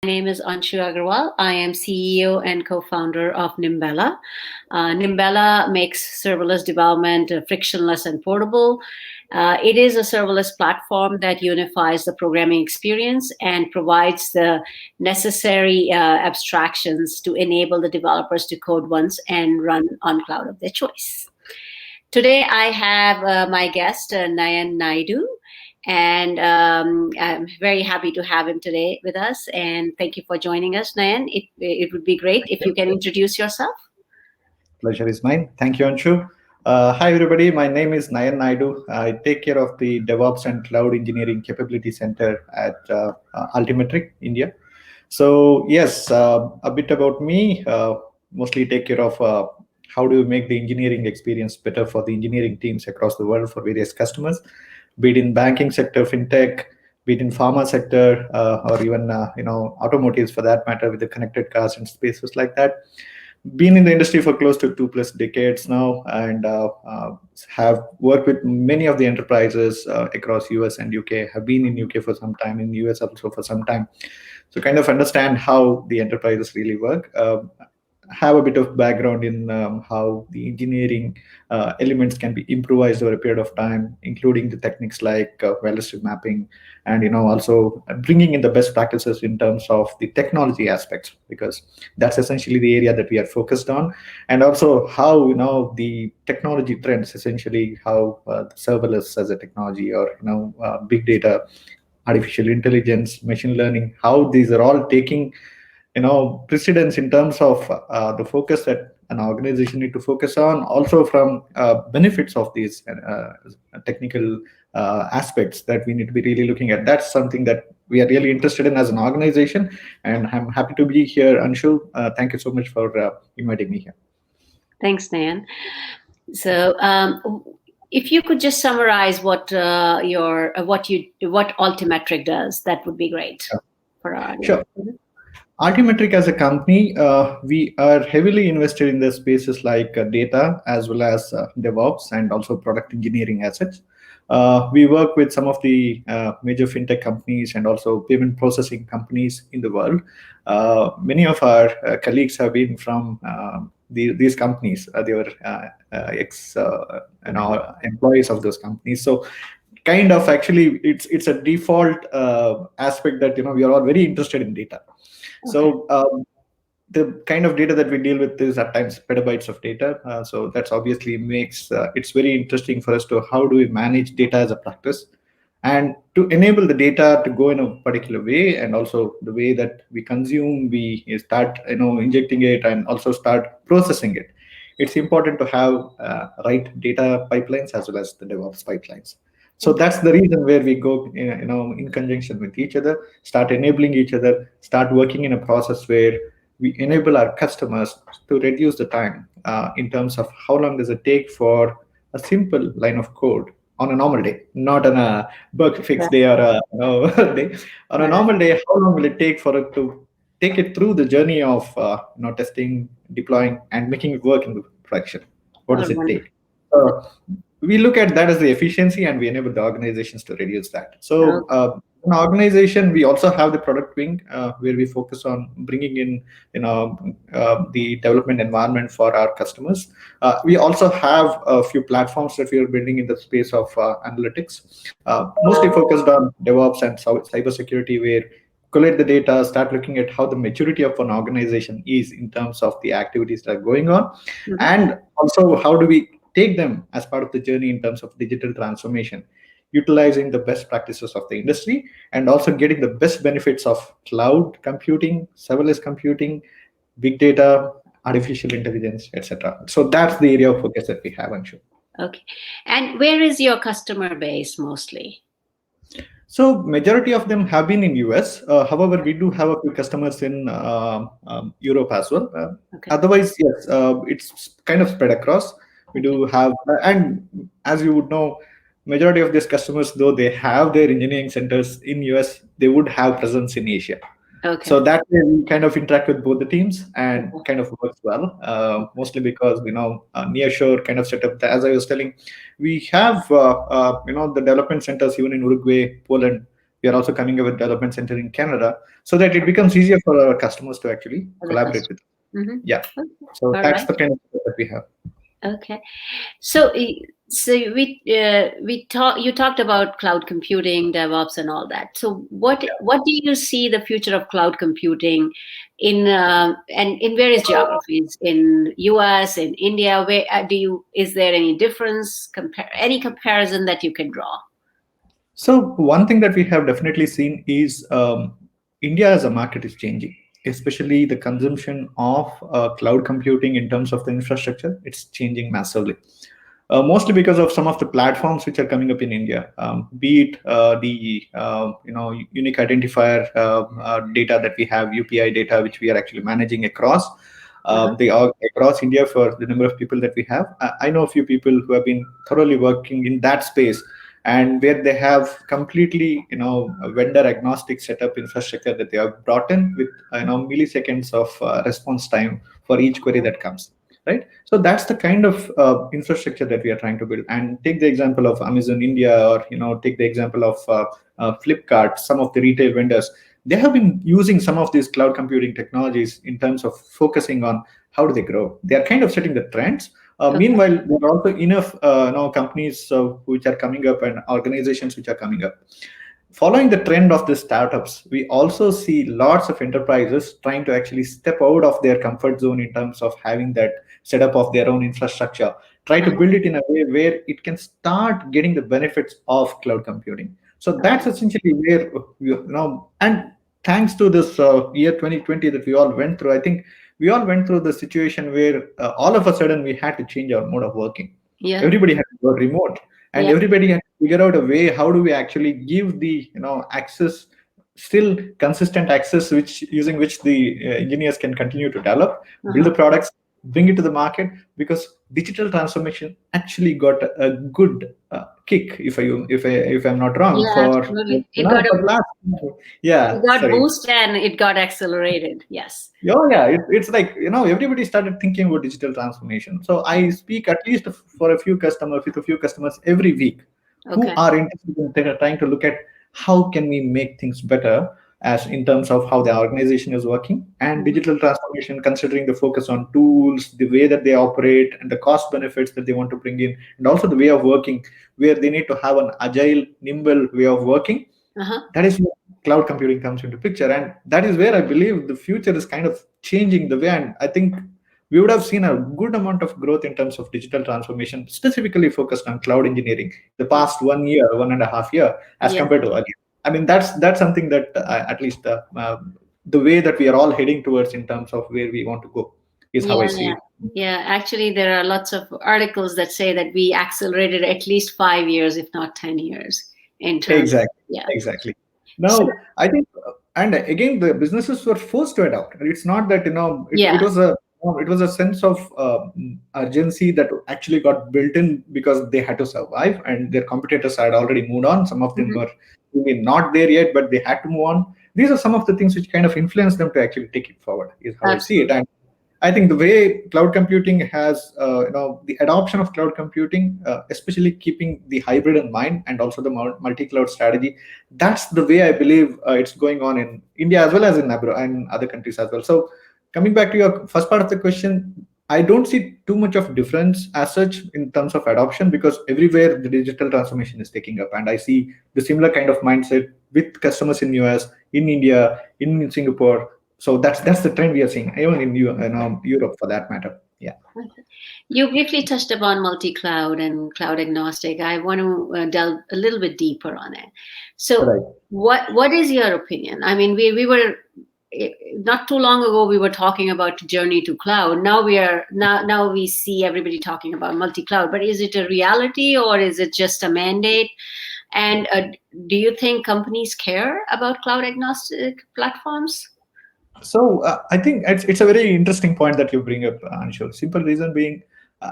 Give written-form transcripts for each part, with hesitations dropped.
name is Anshu Agarwal. I am CEO and co-founder of Nimbella. Nimbella makes serverless development frictionless and portable. It is a serverless platform that unifies the programming experience and provides the necessary abstractions to enable the developers to code once and run on cloud of their choice. Today, I have my guest, Nayan Naidu. And I'm very happy to have him today with us. And thank you for joining us, Nayan. It would be great if you can introduce yourself. Pleasure is mine. Thank you, Anshu. Hi, everybody. My name is Nayan Naidu. I take care of the DevOps and Cloud Engineering Capability Center at Altimetrik, India. So, yes, a bit about me. Mostly take care of how do we make the engineering experience better for the engineering teams across the world for various customers, be it in banking sector, fintech, be it in pharma sector, or even automotives for that matter, with the connected cars and spaces like that. Been in the industry for close to 2+ decades now, and have worked with many of the enterprises across US and UK. Have been in UK for some time, in US also for some time, so kind of understand how the enterprises really work. Have a bit of background in how the engineering elements can be improvised over a period of time, including the techniques like well-listed mapping, and also bringing in the best practices in terms of the technology aspects, because that's essentially the area that we are focused on, and also how the technology trends, essentially how serverless as a technology, or big data, artificial intelligence, machine learning, how these are all taking precedence in terms of the focus that an organization need to focus on, also from benefits of these technical aspects that we need to be really looking at. That's something that we are really interested in as an organization, and I'm happy to be here, Anshu. Thank you so much for inviting me here. Thanks, Nayan. So, if you could just summarize what Altimetrik does, that would be great for our audience. Sure. Altimetrik as a company, we are heavily invested in the spaces like data, as well as DevOps, and also product engineering assets. We work with some of the major fintech companies and also payment processing companies in the world. Many of our colleagues have been from these companies. They were employees of those companies. So kind of actually it's a default aspect that we are all very interested in data. Okay. So the kind of data that we deal with is at times petabytes of data. So that's obviously makes it's very interesting for us to how do we manage data as a practice, and to enable the data to go in a particular way, and also the way that we consume, we start injecting it and also start processing it. It's important to have right data pipelines as well as the DevOps pipelines. So that's the reason where we go, in conjunction with each other, start enabling each other, start working in a process where we enable our customers to reduce the time in terms of how long does it take for a simple line of code on a normal day, not on a bug fix day or a day. On a normal day, how long will it take for it to take it through the journey of testing, deploying, and making it work in the production? What does it take? We look at that as the efficiency, and we enable the organizations to reduce that. So in our organization, we also have the product wing where we focus on bringing in the development environment for our customers. We also have a few platforms that we are building in the space of analytics, mostly focused on DevOps and cybersecurity, where collect the data, start looking at how the maturity of an organization is in terms of the activities that are going on, and also how do we take them as part of the journey in terms of digital transformation, utilizing the best practices of the industry, and also getting the best benefits of cloud computing, serverless computing, big data, artificial intelligence, etc. So that's the area of focus that we have, Anshu. Okay. And where is your customer base mostly? So majority of them have been in US. However, we do have a few customers in Europe as well. Okay. Otherwise, yes, it's kind of spread across. We do have, and as you would know, majority of these customers, though they have their engineering centers in US, they would have presence in Asia. Okay. So that way we kind of interact with both the teams, and kind of works well, mostly because nearshore kind of setup. As I was telling, we have the development centers even in Uruguay, Poland. We We are also coming up with development center in Canada, so that it becomes easier for our customers to actually For the collaborate with. customer. Yeah. Okay. So All that's right. the kind of stuff that we have. Okay. So, you talked about cloud computing, DevOps, and all that. So, what do you see the future of cloud computing in and in various geographies in US, in India? Where is there any difference? Any comparison that you can draw? So one thing that we have definitely seen is India as a market is changing, especially the consumption of cloud computing in terms of the infrastructure. It's changing massively. Mostly because of some of the platforms which are coming up in India, be it the unique identifier data that we have, UPI data, which we are actually managing across. They are across India for the number of people that we have. I know a few people who have been thoroughly working in that space, and where they have completely a vendor agnostic setup infrastructure that they have brought in with milliseconds of response time for each query that comes, right? So that's the kind of infrastructure that we are trying to build. And take the example of Amazon India, or take the example of Flipkart. Some of the retail vendors, they have been using some of these cloud computing technologies in terms of focusing on how do they grow. They are kind of setting the trends. Meanwhile, there are also enough companies which are coming up, and organizations which are coming up. Following the trend of the startups, we also see lots of enterprises trying to actually step out of their comfort zone in terms of having that setup of their own infrastructure, try to build it in a way where it can start getting the benefits of cloud computing. So that's essentially where and thanks to this year 2020 that we all went through, I think we all went through the situation where all of a sudden we had to change our mode of working. Yeah. Everybody had to go remote, and Yeah. everybody had to figure out a way how do we actually give the access, still consistent access, which using which the engineers can continue to develop, build the products, bring it to the market, because digital transformation actually got a good kick, if I'm not wrong, Yeah, for absolutely. for the last, It yeah, got sorry. boost and it got accelerated. Yes. Oh yeah, it's like everybody started thinking about digital transformation. So I speak at least for a few customers with a few customers every week who Okay. are interested in trying to look at how can we make things better, as in terms of how the organization is working, and digital transformation, considering the focus on tools, the way that they operate, and the cost benefits that they want to bring in, and also the way of working where they need to have an agile, nimble way of working. That is where cloud computing comes into picture, and that is where I believe the future is kind of changing the way. And I think we would have seen a good amount of growth in terms of digital transformation, specifically focused on cloud engineering, the past 1 year, 1.5 year, as Yeah. compared to earlier. I mean, that's something that at least the way that we are all heading towards in terms of where we want to go is how I Yeah, see yeah. it. Yeah, actually, there are lots of articles that say that we accelerated at least 5 years, if not 10 years, in terms. Exactly. Yeah. Exactly. So, Now, I think, and again, the businesses were forced to adopt. It's not that it yeah. was a it was a sense of urgency that actually got built in because they had to survive, and their competitors had already moved on. Some of them were maybe not there yet, but they had to move on. These are some of the things which kind of influence them to actually take it forward. Is how I see it. Absolutely. And I think the way cloud computing has, the adoption of cloud computing, especially keeping the hybrid in mind and also the multi-cloud strategy, that's the way I believe it's going on in India as well as in abroad and other countries as well. So, coming back to your first part of the question, I don't see too much of difference as such in terms of adoption, because everywhere the digital transformation is taking up, and I see the similar kind of mindset with customers in US, in India, in Singapore. So that's the trend we are seeing, even in Europe for that matter. Yeah. Okay. You briefly touched upon multi-cloud and cloud agnostic. I want to delve a little bit deeper on it. So, Right. what is your opinion? I mean, we were not too long ago we were talking about journey to cloud. Now we see everybody talking about multi-cloud. But is it a reality or is it just a mandate? And do you think companies care about cloud agnostic platforms? So I think it's a very interesting point that you bring up, Anshu. Simple reason being,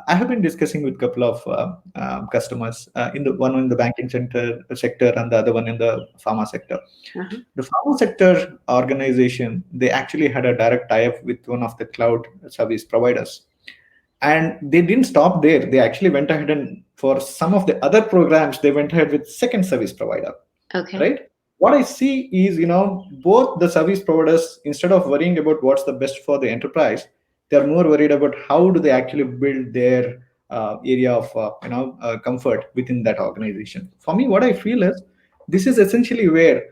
I have been discussing with a couple of customers, in the one in the banking sector and the other one in the pharma sector. Uh-huh. The pharma sector organization, they actually had a direct tie-up with one of the cloud service providers, and they didn't stop there. They actually went ahead, and for some of the other programs, they went ahead with second service provider, Okay. right? what I see is, both the service providers, instead of worrying about what's the best for the enterprise, they're more worried about how do they actually build their area of comfort within that organization. For me, what I feel is this is essentially where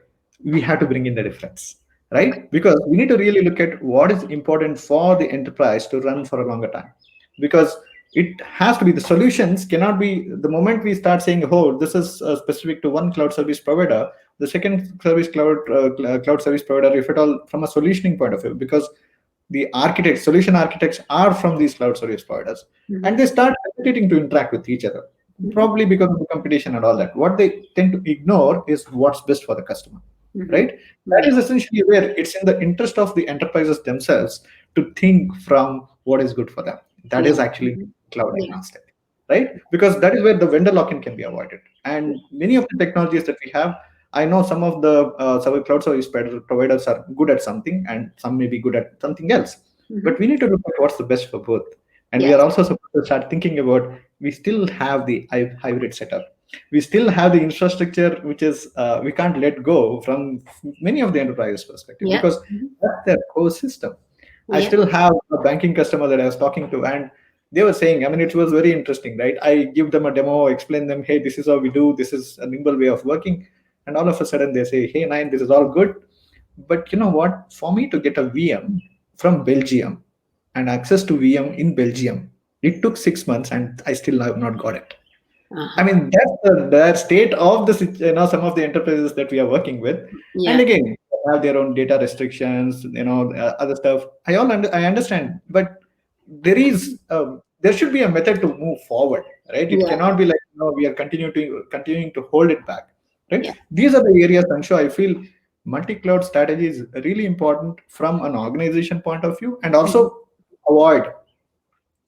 we have to bring in the difference, Okay. right? Because we need to really look at what is important for the enterprise to run for a longer time. Because it has to be, the solutions cannot be, the moment we start saying, oh, this is specific to one cloud service provider, the second cloud service provider, if at all, from a solutioning point of view, because the solution architects are from these cloud service providers, Mhm. and they start hesitating to interact with each other, Mhm. probably because of the competition and all that. What they tend to ignore is what's best for the customer, Mhm. right? That Right. is essentially where it's in the interest of the enterprises themselves to think from what is good for them. That Yeah. is actually Mhm. cloud Yeah. agnostic, right? Because that is where the vendor lock-in can be avoided. And many of the technologies that we have, I know some of the cloud service providers are good at something, and some may be good at something else. Mhm. But we need to look at what's the best for both. And we are Yes. also supposed to start thinking about, we still have the hybrid setup. We still have the infrastructure, which is we can't let go from many of the enterprises perspective, Yeah. because Mhm. that's their core system. I Yeah. still have a banking customer that I was talking to, and they were saying, I mean, it was very interesting, right? I give them a demo, explain them, hey, this is how we do, this is a nimble way of working. And all of a sudden they say, hey, Nayan, this is all good. But you know what? For me to get a VM from Belgium and access to VM in Belgium, it took 6 months and I still have not got it. I Uh-huh. mean, that's the state of the some of the enterprises that we are working with. And Yeah. again, they have their own data restrictions, other stuff. I understand, but there should be a method to move forward, right? It Yeah. cannot be like, we are continuing to hold it back, right? Yeah. These are the areas, I'm sure I feel multi-cloud strategy is really important from an organization point of view, and Mhm. also avoid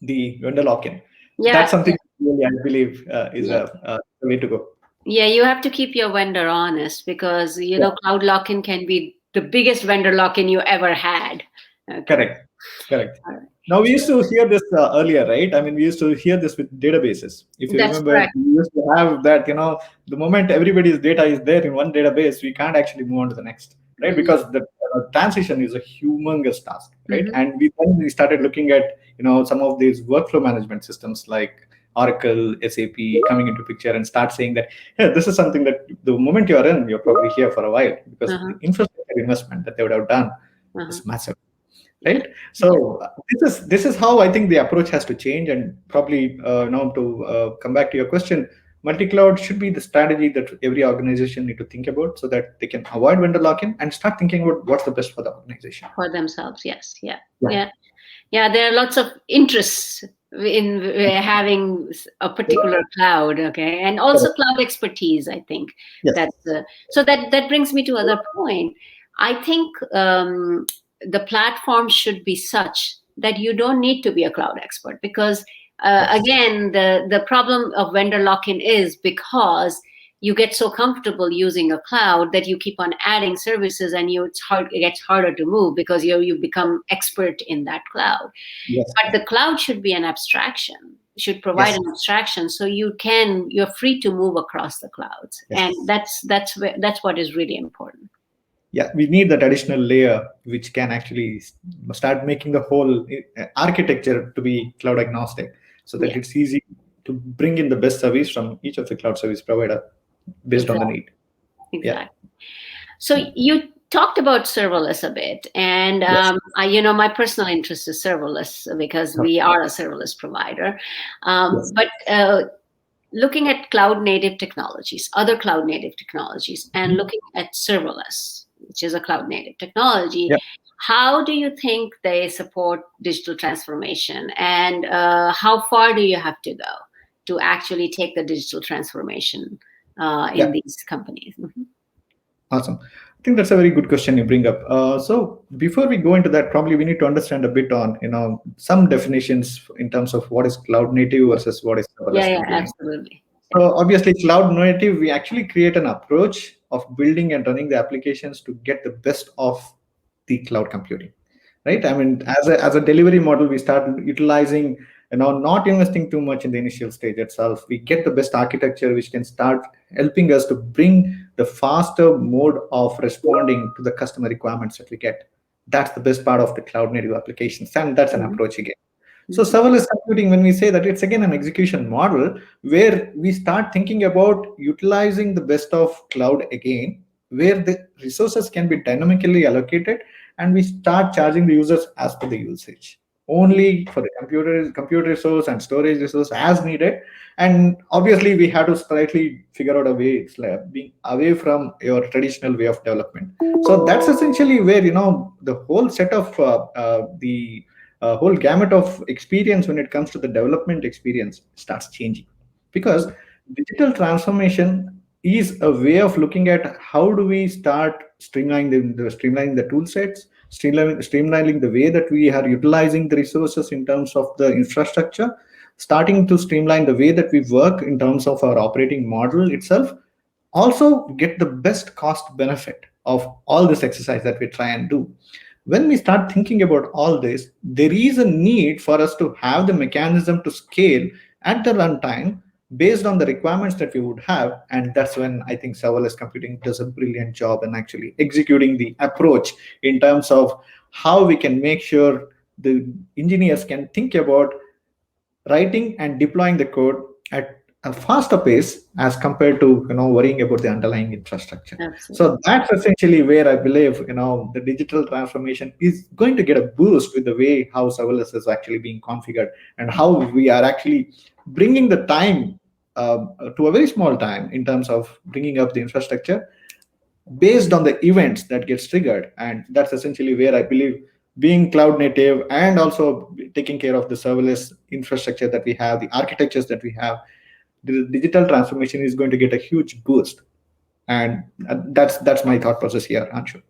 the vendor lock-in. Yeah. That's Yeah. something really I believe is Yeah. a way to go. Yeah, you have to keep your vendor honest because Yeah, cloud lock-in can be the biggest vendor lock-in you ever had. Okay. correct, correct. All right. Now we used So to hear this earlier, right? I mean, we used to hear this with databases. If you that's remember, correct. we used to have that. The moment everybody's data is there in one database, we can't actually move on to the next, right? Yeah. Because the transition is a humongous task, right? Hmm. And we started looking at some of these workflow management systems like Oracle, SAP coming into picture, and start saying that, yeah, this is something that the moment you are in, you're probably here for a while, because the Uh-huh. infrastructure investment that they would have done Uh-huh. is massive, Yeah. right? Yeah. So this is how I think the approach has to change. And probably now to come back to your question, multi-cloud should be the strategy that every organization need to think about, so that they can avoid vendor lock-in and start thinking about what's the best for the organization. For themselves. Yes. Yeah. Yeah. Yeah. Yeah. There are lots of interests in having a particular cloud. Okay. And also Correct. cloud expertise, I think. Yes. That's so that brings me to other point. I think the platform should be such that you don't need to be a cloud expert because Yes. again the problem of vendor lock-in is because you get so comfortable using a cloud that you keep on adding services and it gets harder to move because you become expert in that cloud. Yes. But the cloud should be an abstraction, should provide Yes. an abstraction so you're free to move across the clouds, and Yes. that's what is really important. Yeah, we need that additional layer which can actually start making the whole architecture to be cloud agnostic, so that Yeah, it's easy to bring in the best service from each of the cloud service provider based on the exactly. need. Yeah. Exactly. So you talked about serverless a bit, and Yes. my personal interest is serverless because Okay. we are a serverless provider. Yes. But looking at cloud native technologies, other cloud native technologies, and Mhm. looking at serverless, which is a cloud native technology, Yeah. how do you think they support digital transformation, and how far do you have to go to actually take the digital transformation in Yeah. these companies? Mhm. Awesome. I think that's a very good question you bring up. So before we go into that, probably we need to understand a bit on some definitions in terms of what is cloud native Yeah, versus what is yeah, serverless yeah, computing. absolutely. Yeah. So obviously, cloud native, we actually create an approach of building and running the applications to get the best of the cloud computing, right? I mean, as a delivery model, we start utilizing, not investing too much in the initial stage itself. We get the best architecture, which can start helping us to bring the faster mode of responding to the customer requirements that we get. That's the best part of the cloud native applications, and that's an Mhm. approach again. So Mhm. serverless computing, when we say that, it's again an execution model where we start thinking about utilizing the best of cloud again, where the resources can be dynamically allocated, and we start charging the users as per the usage, only for the compute resource and storage resource as needed. And obviously we have to slightly figure out a way, it's like being away from your traditional way of development. So that's essentially where, the whole set of the whole gamut of experience when it comes to the development experience starts changing, because digital transformation is a way of looking at how do we start streamlining the tool sets, streamlining the way that we are utilizing the resources in terms of the infrastructure, starting to streamline the way that we work in terms of our operating model itself, also get the best cost benefit of all this exercise that we try and do. When we start thinking about all this, there is a need for us to have the mechanism to scale at the runtime based on the requirements that we would have. And that's when I think serverless computing does a brilliant job in actually executing the approach in terms of how we can make sure the engineers can think about writing and deploying the code at a faster pace as compared to worrying about the underlying infrastructure. Absolutely. So that's essentially where I believe the digital transformation is going to get a boost with the way how serverless is actually being configured, and how we are actually bringing the time to a very small time in terms of bringing up the infrastructure based on the events that gets triggered. And that's essentially where I believe being cloud native and also taking care of the serverless infrastructure that we have, the architectures that we have, the digital transformation is going to get a huge boost. And that's my thought process here, Anshu.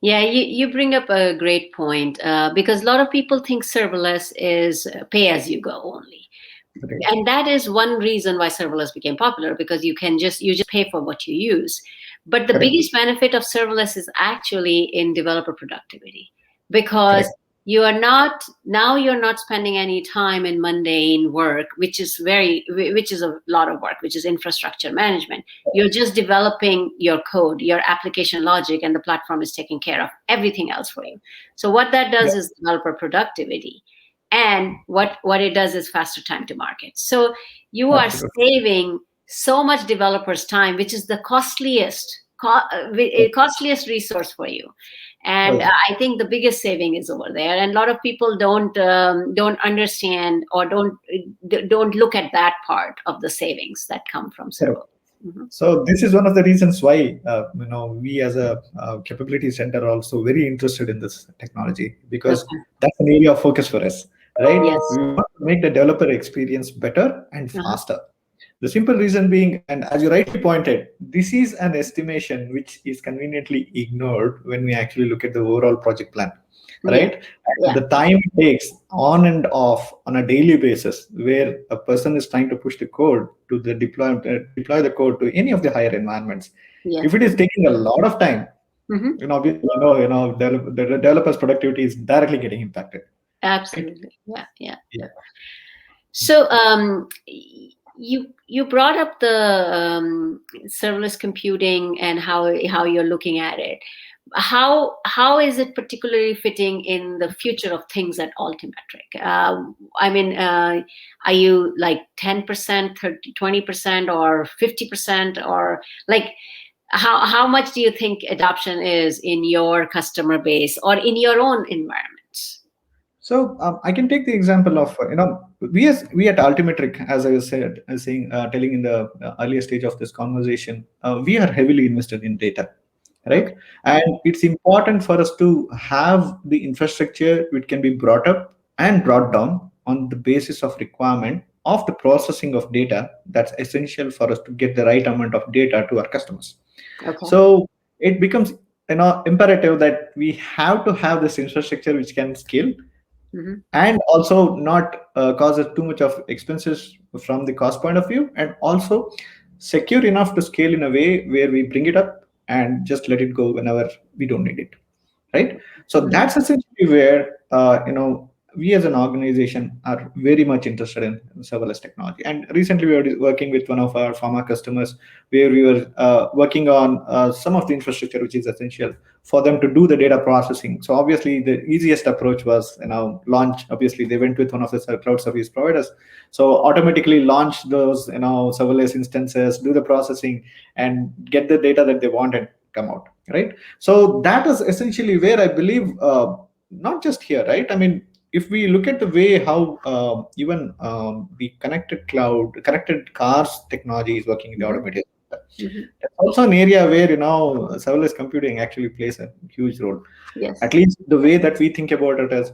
Yeah, you bring up a great point, because a lot of people think serverless is pay as you go only. Right. And that is one reason why serverless became popular, because you just pay for what you use. But the Correct. biggest benefit of serverless is actually in developer productivity, because Correct. you're not spending any time in mundane work, which is a lot of work, which is infrastructure management. You're just developing your code, your application logic, and the platform is taking care of everything else for you. So what that Yeah, does is developer productivity, and what it does is faster time to market. So you are absolutely. saving so much developers time, which is the costliest resource for you. And Right. I think the biggest saving is over there, and a lot of people don't understand, or don't look at that part of the savings that come from Correct. server. Mhm. So this is one of the reasons why we as a capability center are also very interested in this technology, because Okay. that's an area of focus for us, right? Yes. We want to make the developer experience better and Uh-huh. faster. The simple reason being, and as you rightly pointed, this is an estimation which is conveniently ignored when we actually look at the overall project plan, Yeah. right? And Yeah. the time it takes on and off on a daily basis, where a person is trying to push the code to the deploy the code to any of the higher environments. Yeah. If it is taking a lot of time, Hmm. obviously, the developer's productivity is directly getting impacted, right? Absolutely. Yeah. Yeah. Yeah. So you brought up the serverless computing and how you're looking at it. How is it particularly fitting in the future of things at Altimetrik? I mean, are you like 10%, 30, 20%, or 50%, or like how much do you think adoption is in your customer base or in your own environments? So I can take the example of we at Altimetrik, as I was saying, telling in the earlier stage of this conversation, we are heavily invested in data, Okay. right? And it's important for us to have the infrastructure which can be brought up and brought down on the basis of requirement of the processing of data. That's essential for us to get the right amount of data to our customers. Okay. So it becomes imperative that we have to have this infrastructure which can scale, Hmm. and also not cause us too much of expenses from the cost point of view, and also secure enough to scale in a way where we bring it up and just let it go whenever we don't need it, right? So Hmm. that's essentially where we as an organization are very much interested in serverless technology. And recently, we were working with one of our pharma customers, where we were working on some of the infrastructure which is essential for them to do the data processing. So obviously, the easiest approach was launch. Obviously, they went with one of the cloud service providers, so automatically launch those serverless instances, do the processing, and get the data that they want and come out, right? So that is essentially where I believe. Not just here, right? I mean, if we look at the way how even the connected cars technology is working in the automotive sector, Mm-hmm. that's also an area where serverless computing actually plays a huge role. Yes. At least the way that we think about it is,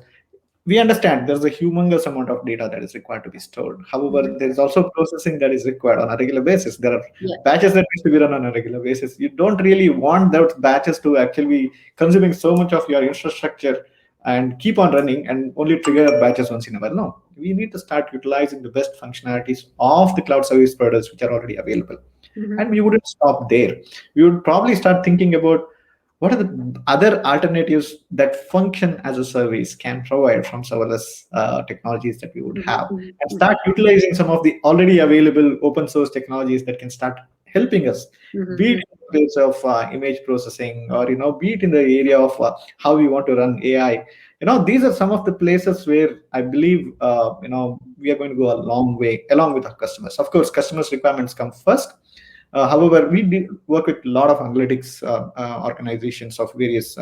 we understand there's a humongous amount of data that is required to be stored. However, Mm-hmm. there is also processing that is required on a regular basis. There are Yeah. batches that need to be run on a regular basis. You don't really want those batches to actually be consuming so much of your infrastructure and keep on running and only trigger batches once in a while. No, we need to start utilizing the best functionalities of the cloud service providers which are already available. Mm-hmm. And we wouldn't stop there. We would probably start thinking about what are the other alternatives that function as a service can provide from serverless technologies that we would have, and Mm-hmm. start utilizing some of the already available open source technologies that can start helping us, be it Mm-hmm. in the place of image processing, or be it in the area of how we want to run AI. These are some of the places where I believe we are going to go a long way along with our customers. Of course, customers requirements come first. However, we work with a lot of analytics organizations of various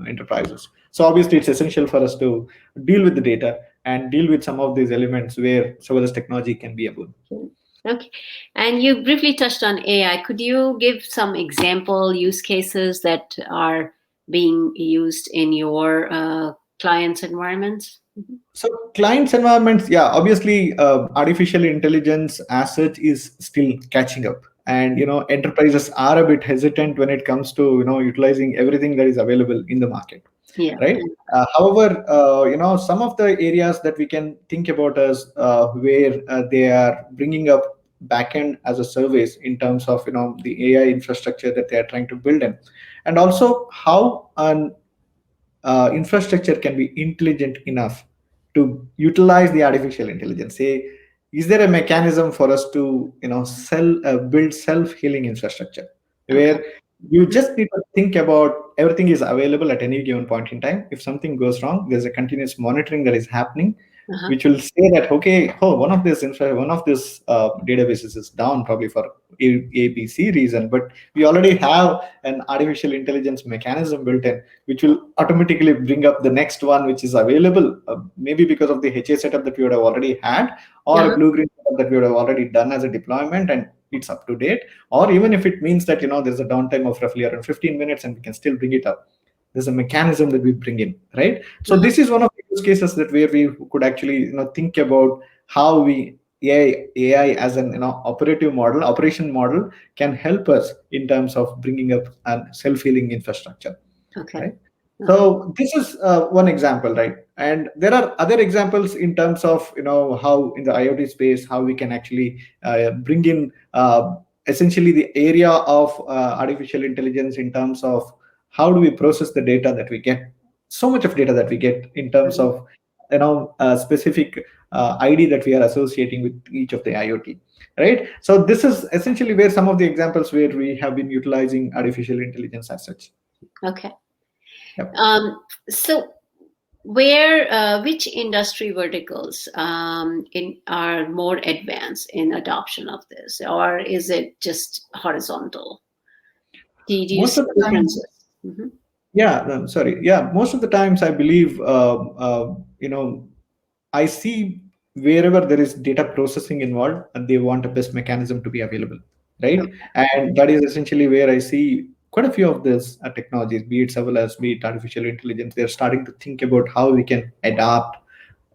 enterprises. So obviously, it's essential for us to deal with the data and deal with some of these elements where serverless technology can be a boon. Okay. And you briefly touched on AI. Could you give some example use cases that are being used in your clients' environments? Mm-hmm. So clients' environments, yeah, obviously, artificial intelligence as such is still catching up, and enterprises are a bit hesitant when it comes to utilizing everything that is available in the market, Yeah. right? However, some of the areas that we can think about as where they are bringing up backend as a service in terms of the AI infrastructure that they are trying to build in, and also how an infrastructure can be intelligent enough to utilize the artificial intelligence. Say, is there a mechanism for us to build self-healing infrastructure Okay. where you Mm-hmm. just need to think about everything is available at any given point in time. If something goes wrong, there's a continuous monitoring that is happening, Uh-huh. which will say that, okay, oh, one of this databases is down probably for ABC reason, but we already have an artificial intelligence mechanism built in, which will automatically bring up the next one which is available, maybe because of the HA setup that we would have already had, or a Uh-huh. blue green setup that we would have already done as a deployment, and it's up to date. Or even if it means that there's a downtime of roughly around 15 minutes and we can still bring it up, there's a mechanism that we bring in, right? So Uh-huh. this is one of the use cases that where we could actually think about how we AI as an operative model, operation model can help us in terms of bringing up a self-healing infrastructure, Okay. right? Uh-huh. So this is one example, right? And there are other examples in terms of how in the IoT space how we can actually bring in essentially the area of artificial intelligence in terms of how do we process the data that we get, so much of data that we get in terms Mhm. of a specific ID that we are associating with each of the IoT, right? So this is essentially where some of the examples where we have been utilizing artificial intelligence as such. Okay. Yep. So which industry verticals are more advanced in adoption of this, or is it just horizontal? Do you Most see of the time, differences? Mm-hmm. yeah, sorry, yeah, most of the times I believe I see wherever there is data processing involved, and they want a best mechanism to be available, right? Okay. And that is essentially where I see quite a few of these technologies, be it serverless, be it artificial intelligence. They're starting to think about how we can adapt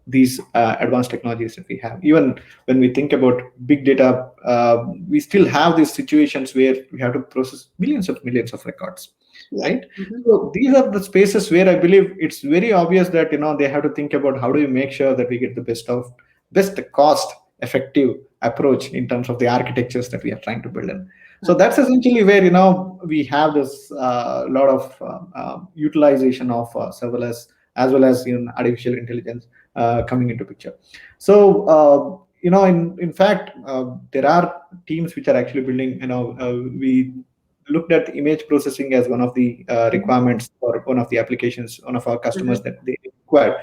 these advanced technologies that we have. Even when we think about big data, we still have these situations where we have to process millions of records, Yeah. right? Mm-hmm. So these are the spaces where I believe it's very obvious that they have to think about how do we make sure that we get the best cost effective approach in terms of the architectures that we are trying to build in. So Okay. that's essentially where we have this lot of utilization of serverless as well as artificial intelligence. coming into picture. So in fact, there are teams which are actually building. We looked at image processing as one of the requirements for one of the applications, one of our customers Mhm. that they required,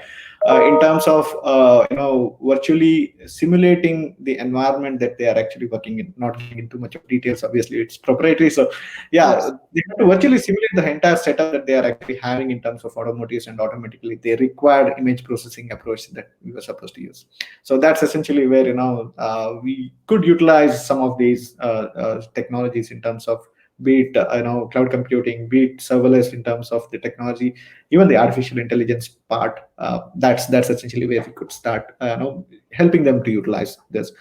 in terms of virtually simulating the environment that they are actually working in. Not getting into much of details, obviously it's proprietary. So yeah, Yes. they have to virtually simulate the entire setup that they are actually having in terms of automotives, and automatically they required image processing approach that we were supposed to use. So that's essentially where we could utilize some of these technologies in terms of, be it cloud computing, be it serverless in terms of the technology, even the artificial intelligence part. That's essentially where we could start helping them to utilize this.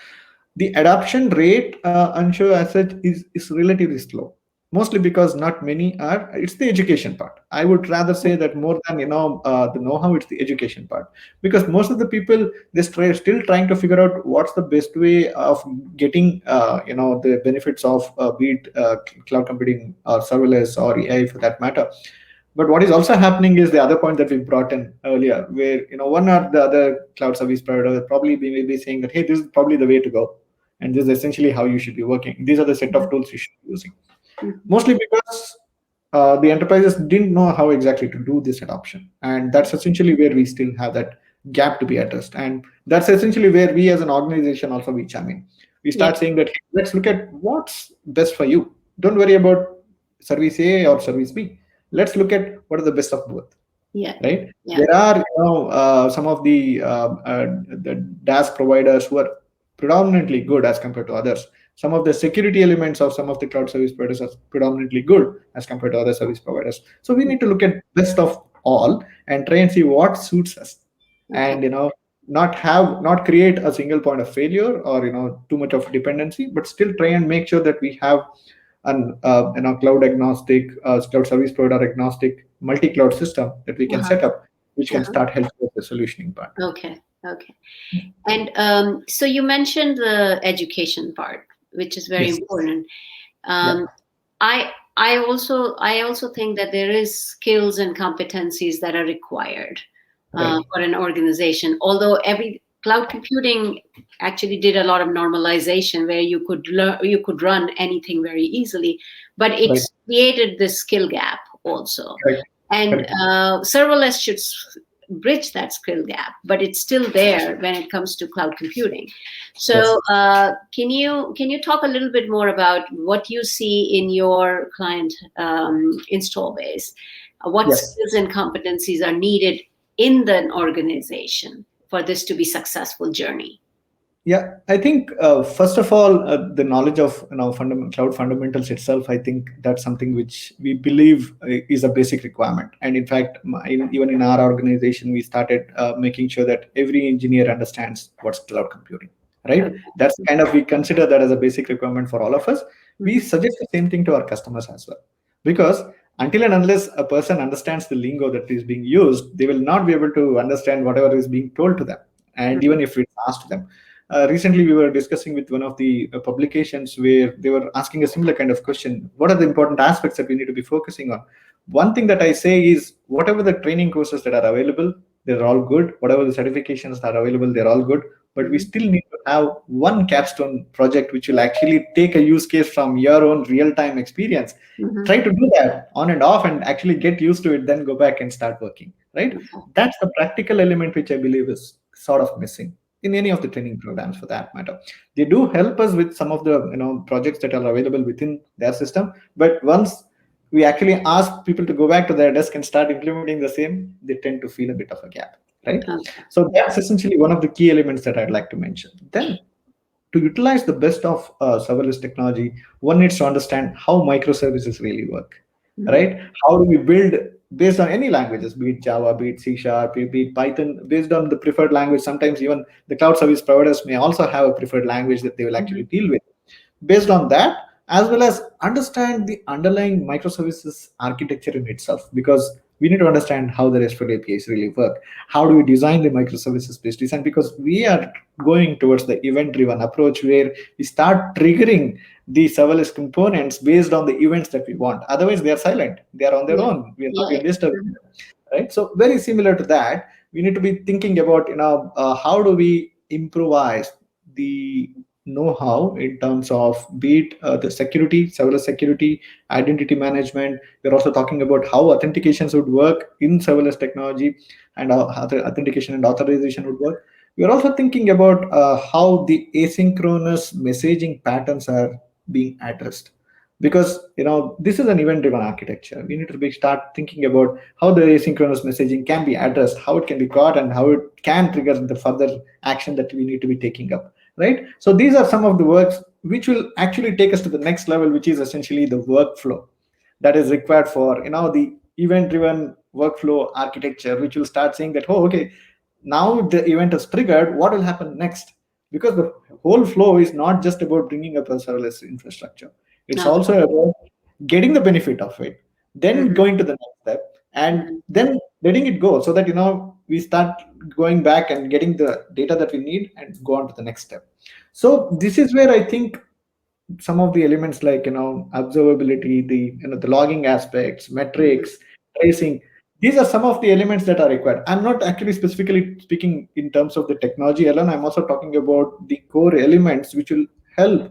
The adoption rate, Anshu, as such, is relatively slow, mostly because not many are. It's the education part. I would rather say that more than the know-how, it's the education part, because most of the people, still trying to figure out what's the best way of getting the benefits of be it cloud computing or serverless or AI for that matter. But what is also happening is the other point that we brought in earlier, where one or the other cloud service provider will probably be saying that, hey, this is probably the way to go, and this is essentially how you should be working. These are the set of tools you should be using. Mhm. Mostly because the enterprises didn't know how exactly to do this adoption, and that's essentially where we still have that gap to be addressed. And that's essentially where we as an organization also we chime in. We Yeah. start saying that, hey, let's look at what's best for you. Don't worry about service A or service B. Let's look at what are the best of both, Yeah. right? Yeah. There are some of the DaaS providers who are predominantly good as compared to others. Some of the security elements of some of the cloud service providers are predominantly good as compared to other service providers. So we need to look at best of all and try and see what suits us, Okay. and not create a single point of failure or too much of dependency, but still try and make sure that we have an cloud agnostic, cloud service provider agnostic multi-cloud system that we can Uh-huh. set up, which can Uh-huh. start helping with the solutioning part. Okay. Okay. And so you mentioned the education part, which is very Yes. important. Yeah. Um, I also think that there is skills and competencies that are required Right. for an organization. Although every cloud computing actually did a lot of normalization, where you could run anything very easily, but Right. it's created this skill gap also. Correct. And Correct. serverless should bridge that skill gap, but it's still there when it comes to cloud computing. Yes. So can you talk a little bit more about what you see in your client install base? What Yes. skills and competencies are needed in the organization for this to be successful journey? Yeah, I think first of all, the knowledge of cloud fundamentals itself. I think that's something which we believe is a basic requirement. And in fact, even in our organization, we started making sure that every engineer understands what's cloud computing. Right? Okay. That's kind of, we consider that as a basic requirement for all of us. We Mhm. suggest the same thing to our customers as well, because until and unless a person understands the lingo that is being used, they will not be able to understand whatever is being told to them, and even Mhm. if it's asked to them. Recently, we were discussing with one of the publications where they were asking a similar kind of question. What are the important aspects that we need to be focusing on? One thing that I say is, whatever the training courses that are available, they're all good. Whatever the certifications that are available, they're all good. But we Mhm. still need to have one capstone project which will actually take a use case from your own real time experience. Mhm. Try to do that on and off and actually get used to it, then go back and start working. Right? Okay. That's the practical element which I believe is sort of missing in any of the training programs for that matter. They do help us with some of the projects that are available within their system, but once we actually ask people to go back to their desk and start implementing the same, they tend to feel a bit of a gap, right? Okay. So that's essentially one of the key elements that I'd like to mention. Then, to utilize the best of serverless technology, one needs to understand how microservices really work, Mhm. right? How do we build based on any languages, be it Java, be it C Sharp, be it Python, based on the preferred language. Sometimes even the cloud service providers may also have a preferred language that they will actually Mhm. deal with. Based on that, as well as understand the underlying microservices architecture in itself, because we need to understand how the RESTful APIs really work. How do we design the microservices based design? Because we are going towards the event driven approach where we start triggering the serverless components based on the events that we want. Otherwise, they are silent. They are on their Yeah. own. We are not Yeah. going to disturb Mhm. them, right? So very similar to that, we need to be thinking about, how do we improvise the know-how in terms of be it the security, serverless security, identity management. We're also talking about how authentications would work in serverless technology, and how the authentication and authorization would work. We are also thinking about how the asynchronous messaging patterns are being addressed, because this is an event-driven architecture. We need to start thinking about how the asynchronous messaging can be addressed, how it can be caught, and how it can trigger the further action that we need to be taking up. Right. So these are some of the works which will actually take us to the next level, which is essentially the workflow that is required for the event-driven workflow architecture, which will start saying that, oh, okay, now the event is triggered, what will happen next? Because the whole flow is not just about bringing up a serverless infrastructure, it's No. also about getting the benefit of it, then Mhm. going to the next step, and Mhm. then letting it go, so that we start going back and getting the data that we need and go on to the next step. So this is where I think some of the elements like observability, the logging aspects, Mhm. metrics, tracing, these are some of the elements that are required. I'm not actually specifically speaking in terms of the technology alone, I'm also talking about the core elements which will help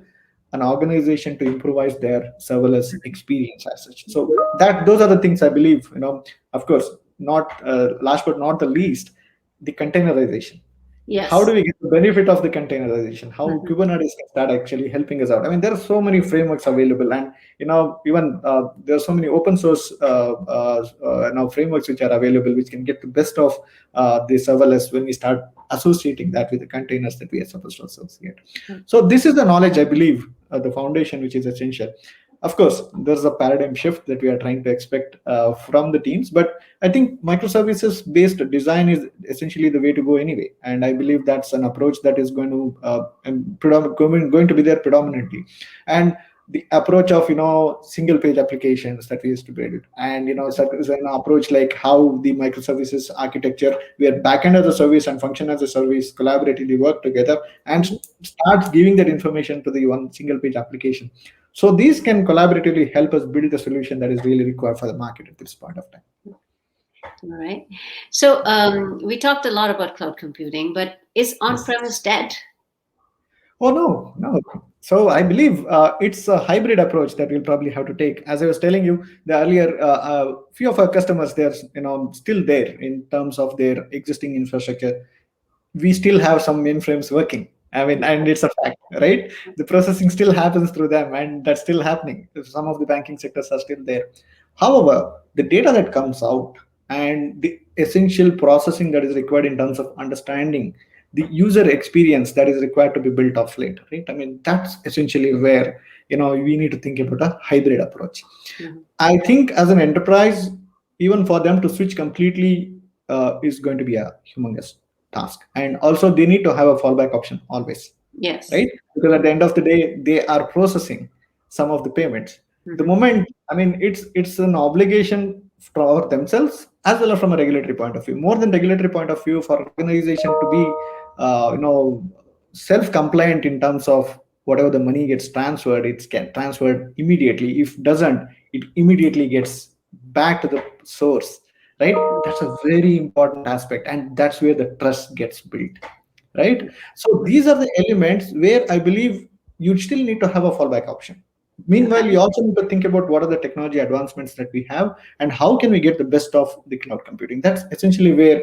an organization to improvise their serverless experience as such. So that those are the things I believe, of course, not last but not the least, the containerization. How Yes. do we get the benefit of the containerization? How Mhm. Kubernetes can start actually helping us out? I mean, there are so many frameworks available, and even there are so many open source frameworks which are available, which can get the best of the serverless when we start associating that with the containers that we are supposed to associate. So this is the knowledge I believe, the foundation which is essential. Of course, there's a paradigm shift that we are trying to expect from the teams, but I think microservices based design is essentially the way to go anyway, and I believe that's an approach that is going to going to be there predominantly. And the approach of single page applications that we used to build, and is an approach like how the microservices architecture, where backend as a service and function as a service collaboratively work together and Mhm. starts giving that information to the one single page application. So these can collaboratively help us build the solution that is really required for the market at this point of time. All right. So we talked a lot about cloud computing, but is Yes. on-premise dead? Oh, no, no. So I believe it's a hybrid approach that we'll probably have to take. As I was telling you, the earlier few of our customers, they're still there in terms of their existing infrastructure. We still have some mainframes working. I mean, and it's a fact, right? The processing still happens through them, and that's still happening. Some of the banking sectors are still there. However, the data that comes out and the essential processing that is required in terms of understanding the user experience that is required to be built off late, right? I mean, that's essentially where we need to think about a hybrid approach. Mhm. I think as an enterprise, even for them to switch completely is going to be a humongous task. And also, they need to have a fallback option always, Yes. right? Because at the end of the day, they are processing some of the payments. The Mhm. moment, I mean, it's an obligation for themselves as well as from a regulatory point of view. More than regulatory point of view, for organization to be, self-compliant in terms of whatever the money gets transferred, it's get transferred immediately. If doesn't, it immediately gets back to the source, right? That's a very important aspect, and that's where the trust gets built, right? So these are the elements where I believe you still need to have a fallback option. Meanwhile, you also need to think about what are the technology advancements that we have and how can we get the best of the cloud computing. That's essentially where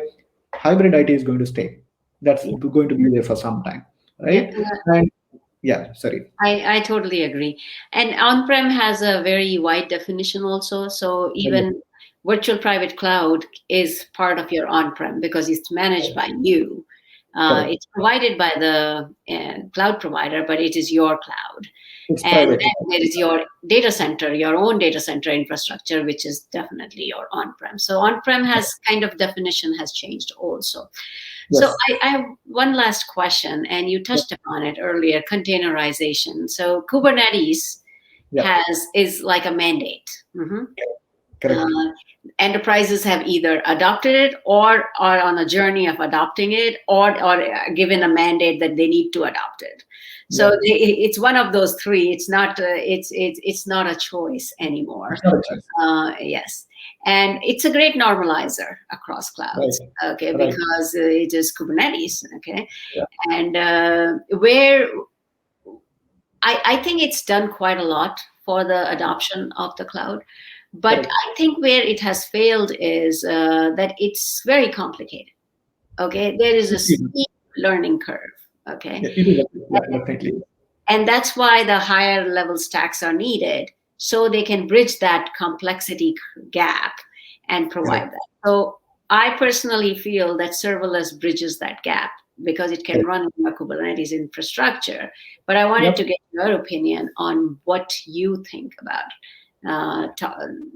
hybrid IT is going to stay. That's Yeah. going to be there for some time, Yeah. right? And yeah, sorry. I totally agree. And on-prem has a very wide definition also. So even virtual private cloud is part of your on-prem because it's managed by you. Correct. It's provided by the cloud provider, but it is your cloud. It's And private. then there is your data center, your own data center infrastructure, which is definitely your on-prem. So on-prem has kind of definition has changed also. So Yes. I have one last question, and you touched upon it earlier, containerization. So Kubernetes Yeah. is like a mandate. Mhm. Correct. enterprises have either adopted it or are on a journey of adopting it, or given a mandate that they need to adopt it. So it's one of those three. It's not not a choice anymore. It's not a choice. Yes. And it's a great normalizer across clouds, okay, because it is Kubernetes, okay, and where I think it's done quite a lot for the adoption of the cloud, but I think where it has failed is that it's very complicated. Okay, there is a steep learning curve. Okay, definitely. And that's why the higher level stacks are needed, so they can bridge that complexity gap and provide that. So I personally feel that serverless bridges that gap because it can run in a Kubernetes infrastructure. But I wanted to get your opinion on what you think about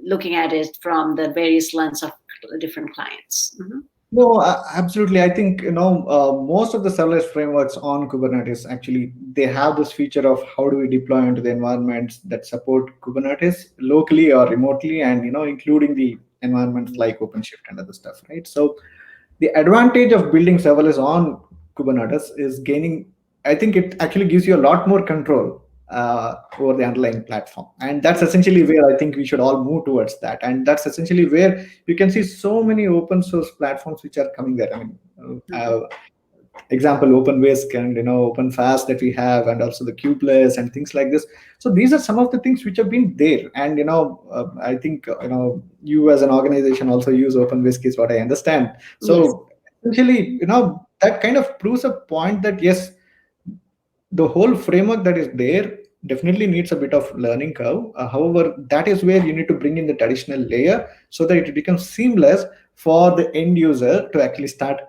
looking at it from the various lens of different clients. No, absolutely. I think most of the serverless frameworks on Kubernetes actually they have this feature of how do we deploy into the environments that support Kubernetes locally or remotely, and including the environments like OpenShift and other stuff, right? So the advantage of building serverless on Kubernetes is gaining. I think it actually gives you a lot more control over the underlying platform, and that's essentially where I think we should all move towards that. And that's essentially where you can see so many open source platforms which are coming there. I mean, example OpenWhisk and OpenFast that we have, and also the Kubeless and things like this. So these are some of the things which have been there, and I think you as an organization also use OpenWhisk is what I understand. So essentially, that kind of proves a point that yes, the whole framework that is there definitely needs a bit of learning curve. However, that is where you need to bring in the additional layer so that it becomes seamless for the end user to actually start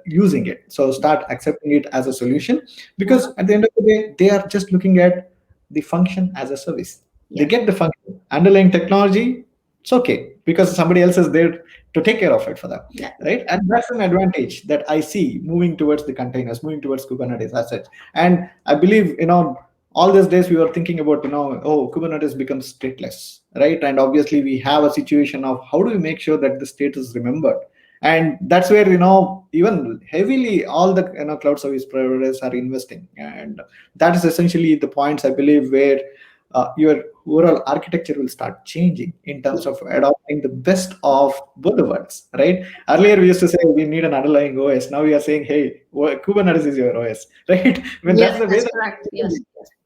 using it. So start accepting it as a solution, because at the end of the day, they are just looking at the function as a service. They get the function. Underlying technology, it's okay because somebody else is there to take care of it for them, right? And that's an advantage that I see moving towards the containers, moving towards Kubernetes as such. And I believe, all these days we were thinking about, Kubernetes becomes stateless, right? And obviously we have a situation of how do we make sure that the state is remembered? And that's where, even heavily all the cloud service providers are investing. And that is essentially the points I believe where your overall architecture will start changing in terms of adopting the best of both the worlds, right? Earlier we used to say we need an underlying OS. Now we are saying, hey, Kubernetes is your OS, right? When that's the way that's correct. Yes.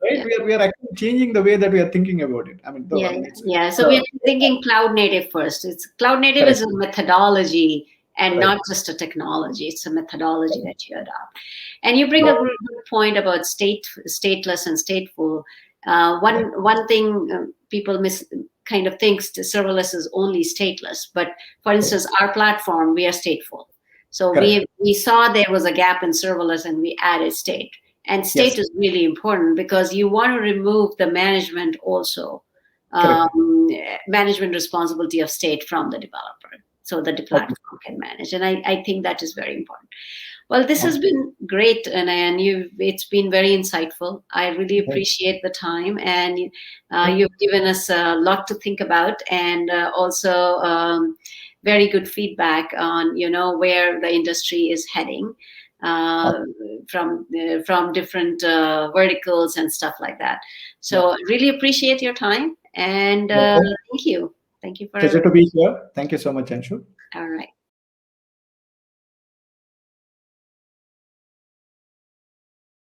Right? We are actually changing the way that we are thinking about it. I mean, So we are thinking cloud native first. It's cloud native is a methodology and not just a technology. It's a methodology that you adopt. And you bring a good point about stateless and stateful. One thing people kind of thinks serverless is only stateless, but for instance, our platform, we are stateful. So we saw there was a gap in serverless and we added state. And state is really important because you want to remove the management also, management responsibility of state from the developer, so that the platform can manage. And I think that is very important. Well, this has been great, and it's been very insightful. I really appreciate the time, and you've given us a lot to think about, and also very good feedback on where the industry is heading from different verticals and stuff like that. So really appreciate your time, and thank you. Thank you for. Pleasure to be here. Thank you so much, Anshu. All right.